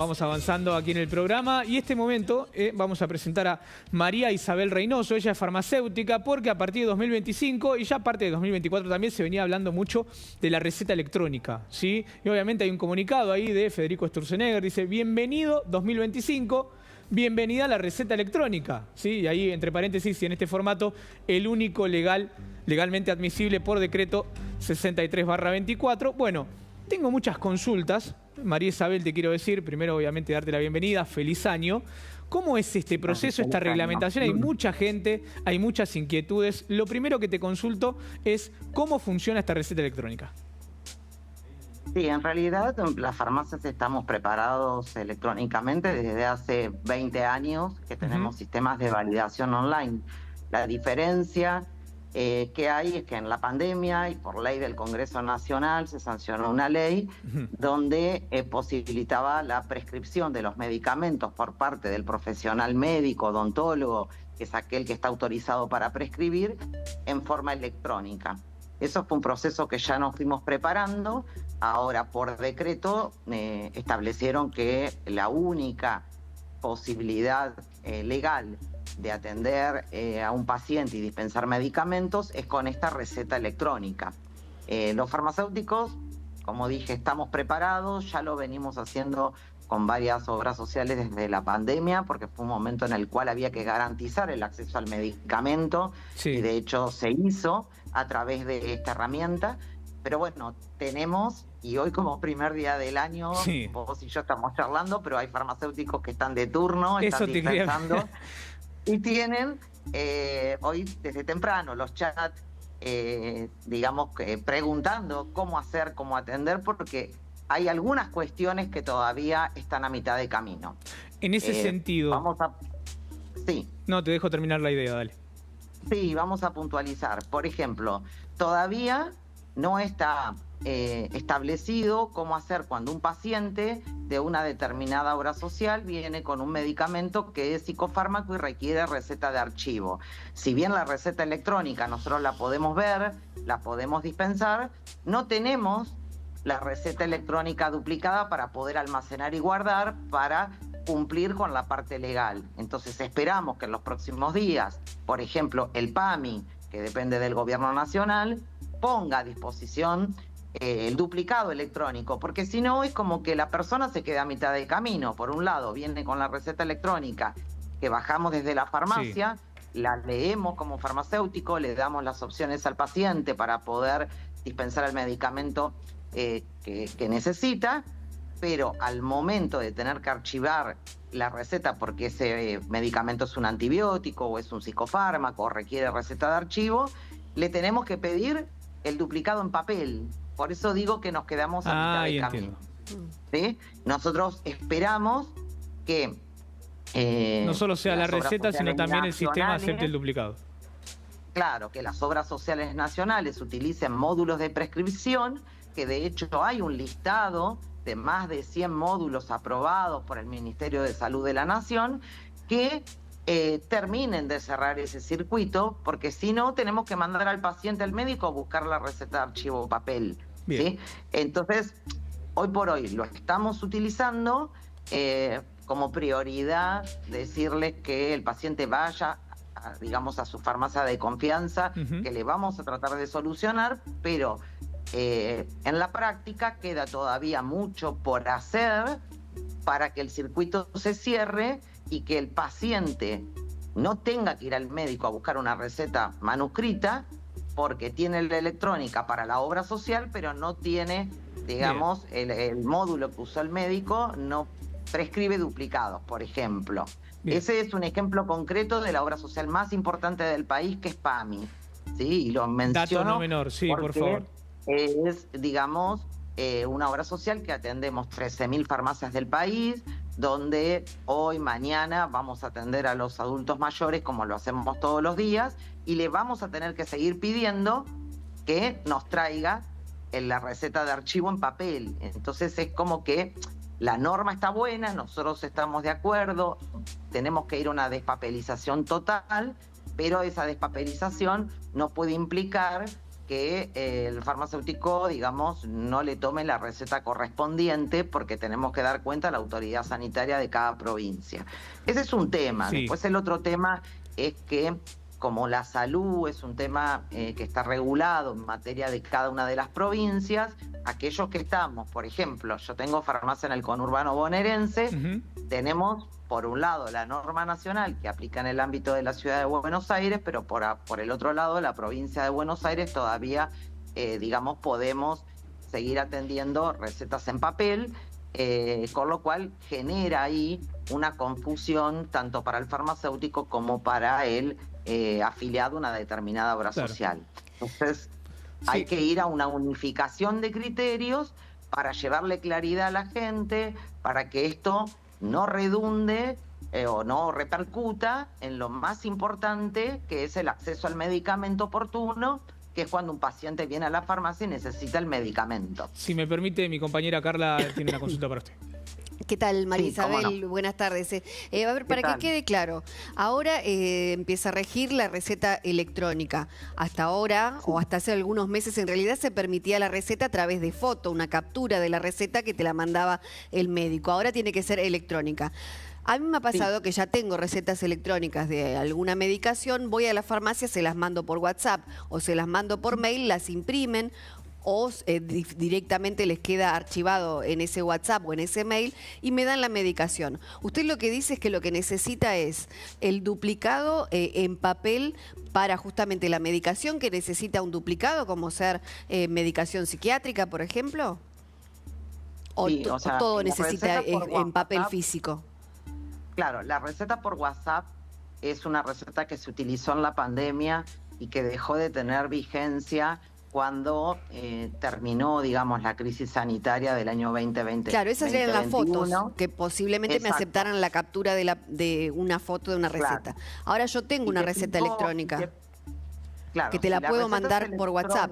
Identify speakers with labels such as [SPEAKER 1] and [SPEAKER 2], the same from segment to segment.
[SPEAKER 1] Vamos avanzando aquí en el programa y este momento vamos a presentar a María Isabel Reynoso. Ella es farmacéutica porque a partir de 2025 y ya parte de 2024 también se venía hablando mucho de la receta electrónica, ¿sí? Y obviamente hay un comunicado ahí de Federico Sturzenegger, dice: bienvenido 2025, bienvenida a la receta electrónica, ¿sí? Y ahí entre paréntesis y en este formato el único legalmente admisible por decreto 63/24. Bueno, tengo muchas consultas. María Isabel, te quiero decir, primero obviamente darte la bienvenida, feliz año. ¿Cómo es este proceso, esta reglamentación? Hay mucha gente, hay muchas inquietudes. Lo primero que te consulto es cómo funciona esta receta electrónica.
[SPEAKER 2] Sí, en realidad las farmacias estamos preparados electrónicamente desde hace 20 años que tenemos sistemas de validación online. La diferencia que hay es que en la pandemia y por ley del Congreso Nacional se sancionó una ley donde posibilitaba la prescripción de los medicamentos por parte del profesional médico, odontólogo, que es aquel que está autorizado para prescribir, en forma electrónica. Eso fue un proceso que ya nos fuimos preparando. Ahora, por decreto, establecieron que la única posibilidad legal de atender a un paciente y dispensar medicamentos es con esta receta electrónica. Los farmacéuticos, como dije, estamos preparados, ya lo venimos haciendo con varias obras sociales desde la pandemia, porque fue un momento en el cual había que garantizar el acceso al medicamento, sí. Y de hecho se hizo a través de esta herramienta. Pero bueno, tenemos, y hoy como primer día del año, sí, vos y yo estamos charlando, pero hay farmacéuticos que están de turno, están dispensando, y tienen hoy desde temprano los chats, digamos, preguntando cómo hacer, cómo atender, porque hay algunas cuestiones que todavía están a mitad de camino.
[SPEAKER 1] En ese sentido...
[SPEAKER 2] Vamos a... Sí.
[SPEAKER 1] No, te dejo terminar la idea, dale.
[SPEAKER 2] Sí, vamos a puntualizar. Por ejemplo, todavía no está establecido cómo hacer cuando un paciente de una determinada obra social viene con un medicamento que es psicofármaco y requiere receta de archivo. Si bien la receta electrónica nosotros la podemos ver, la podemos dispensar, no tenemos la receta electrónica duplicada para poder almacenar y guardar para cumplir con la parte legal. Entonces esperamos que en los próximos días, por ejemplo, el PAMI, que depende del gobierno nacional, ponga a disposición el duplicado electrónico, porque si no es como que la persona se queda a mitad de camino. Por un lado viene con la receta electrónica que bajamos desde la farmacia, sí, la leemos como farmacéutico, le damos las opciones al paciente para poder dispensar el medicamento que necesita, pero al momento de tener que archivar la receta porque ese medicamento es un antibiótico o es un psicofármaco o requiere receta de archivo, le tenemos que pedir el duplicado en papel. Por eso digo que nos quedamos a mitad de camino. ¿Sí? Nosotros esperamos que
[SPEAKER 1] no solo sea la receta, sino también el sistema acepte el duplicado.
[SPEAKER 2] Claro, que las obras sociales nacionales utilicen módulos de prescripción, que de hecho hay un listado de más de 100 módulos aprobados por el Ministerio de Salud de la Nación, que terminen de cerrar ese circuito, porque si no tenemos que mandar al paciente al médico a buscar la receta de archivo papel. ¿Sí? Entonces, hoy por hoy lo estamos utilizando como prioridad, decirles que el paciente vaya digamos a su farmacia de confianza, que le vamos a tratar de solucionar, pero en la práctica queda todavía mucho por hacer para que el circuito se cierre y que el paciente no tenga que ir al médico a buscar una receta manuscrita porque tiene la electrónica para la obra social, pero no tiene, digamos, el módulo que usó el médico, no prescribe duplicados, por ejemplo. Bien. Ese es un ejemplo concreto de la obra social más importante del país, que es PAMI. ¿Sí? Y lo menciono.
[SPEAKER 1] Dato no menor, sí, por favor.
[SPEAKER 2] Es, digamos, una obra social que atendemos 13.000 farmacias del país, donde hoy, mañana vamos a atender a los adultos mayores como lo hacemos todos los días, y le vamos a tener que seguir pidiendo que nos traiga la receta de archivo en papel. Entonces es como que la norma está buena, nosotros estamos de acuerdo, tenemos que ir a una despapelización total, pero esa despapelización no puede implicar que el farmacéutico, digamos, no le tome la receta correspondiente, porque tenemos que dar cuenta a la autoridad sanitaria de cada provincia. Ese es un tema.
[SPEAKER 1] Sí.
[SPEAKER 2] Después el otro tema es que, como la salud es un tema que está regulado en materia de cada una de las provincias, aquellos que estamos, por ejemplo, yo tengo farmacia en el conurbano bonaerense, tenemos por un lado la norma nacional que aplica en el ámbito de la ciudad de Buenos Aires, pero por el otro lado la provincia de Buenos Aires todavía, digamos, podemos seguir atendiendo recetas en papel, con lo cual genera ahí una confusión tanto para el farmacéutico como para el afiliado a una determinada obra social. Entonces, hay que ir a una unificación de criterios para llevarle claridad a la gente, para que esto no redunde o no repercuta en lo más importante, que es el acceso al medicamento oportuno, que es cuando un paciente viene a la farmacia y necesita el medicamento.
[SPEAKER 1] Si me permite, mi compañera Carla tiene una consulta para usted.
[SPEAKER 3] ¿Qué tal, María Isabel?
[SPEAKER 2] No.
[SPEAKER 3] Buenas tardes. A ver, para que quede claro, ahora empieza a regir la receta electrónica. Hasta ahora, o hasta hace algunos meses, en realidad se permitía la receta a través de foto, una captura de la receta que te la mandaba el médico. Ahora tiene que ser electrónica. A mí me ha pasado que ya tengo recetas electrónicas de alguna medicación, voy a la farmacia, se las mando por WhatsApp o se las mando por mail, las imprimen o directamente les queda archivado en ese WhatsApp o en ese mail y me dan la medicación. Usted lo que dice es que lo que necesita es el duplicado en papel para justamente la medicación que necesita un duplicado, como ser medicación psiquiátrica, por ejemplo. ¿O,
[SPEAKER 2] sí, o sea,
[SPEAKER 3] todo necesita en papel
[SPEAKER 2] WhatsApp,
[SPEAKER 3] físico?
[SPEAKER 2] Claro, la receta por WhatsApp es una receta que se utilizó en la pandemia y que dejó de tener vigencia cuando terminó, digamos, la crisis sanitaria del año 2020.
[SPEAKER 3] Claro, esas eran las fotos, que posiblemente
[SPEAKER 2] Exacto.
[SPEAKER 3] me aceptaran la captura de una foto de una receta.
[SPEAKER 2] Claro.
[SPEAKER 3] Ahora yo tengo una receta electrónica
[SPEAKER 2] claro,
[SPEAKER 3] que te la
[SPEAKER 2] si
[SPEAKER 3] puedo
[SPEAKER 2] receta
[SPEAKER 3] mandar
[SPEAKER 2] es
[SPEAKER 3] por WhatsApp.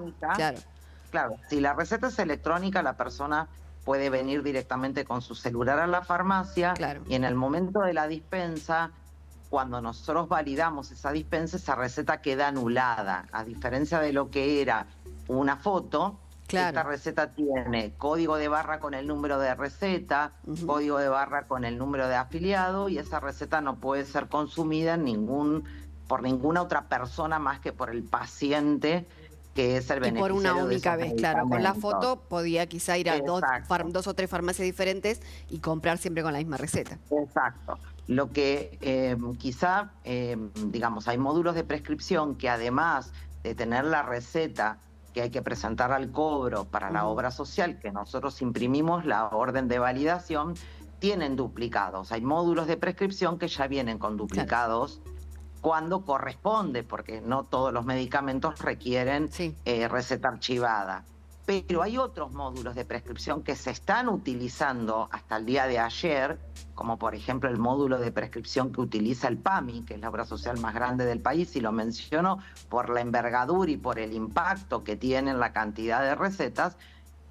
[SPEAKER 2] Claro, si la receta es electrónica, la persona puede venir directamente con su celular a la farmacia y en el momento de la dispensa, cuando nosotros validamos esa dispensa, esa receta queda anulada, a diferencia de lo que era una foto. Esta receta tiene código de barra con el número de receta, código de barra con el número de afiliado, y esa receta no puede ser consumida por ninguna otra persona más que por el paciente, que es el beneficiario.
[SPEAKER 3] Y por una única vez, claro. Con la foto podía quizá ir a dos o tres farmacias diferentes y comprar siempre con la misma receta.
[SPEAKER 2] Exacto. Lo que quizá, digamos, hay módulos de prescripción que además de tener la receta que hay que presentar al cobro para la obra social, que nosotros imprimimos la orden de validación, tienen duplicados. Hay módulos de prescripción que ya vienen con duplicados cuando corresponde, porque no todos los medicamentos requieren receta archivada. Pero hay otros módulos de prescripción que se están utilizando hasta el día de ayer, como por ejemplo el módulo de prescripción que utiliza el PAMI, que es la obra social más grande del país, y lo menciono por la envergadura y por el impacto que tiene en la cantidad de recetas,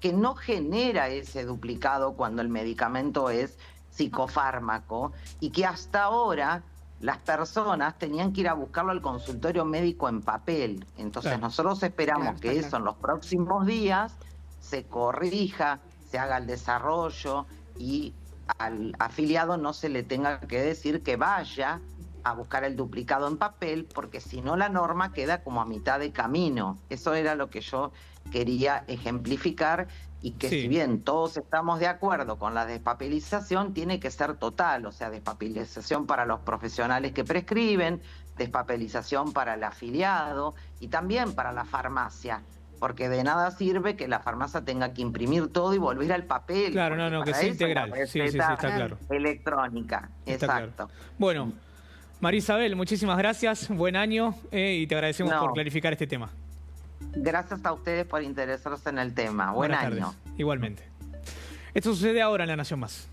[SPEAKER 2] que no genera ese duplicado cuando el medicamento es psicofármaco, y que hasta ahora las personas tenían que ir a buscarlo al consultorio médico en papel. Entonces nosotros esperamos que eso en los próximos días se corrija, se haga el desarrollo y al afiliado no se le tenga que decir que vaya a buscar el duplicado en papel, porque si no la norma queda como a mitad de camino. Eso era lo que yo quería ejemplificar, y que si bien todos estamos de acuerdo con la despapelización, tiene que ser total, o sea, despapelización para los profesionales que prescriben, despapelización para el afiliado y también para la farmacia, porque de nada sirve que la farmacia tenga que imprimir todo y volver al papel.
[SPEAKER 1] Claro, no, que sea integral. Sí, está claro.
[SPEAKER 2] Electrónica, exacto.
[SPEAKER 1] Claro. Bueno, María Isabel, muchísimas gracias, buen año y te agradecemos por clarificar este tema.
[SPEAKER 2] Gracias a ustedes por interesarse en el tema. Buen año.
[SPEAKER 1] Igualmente. Esto sucede ahora en La Nación Más.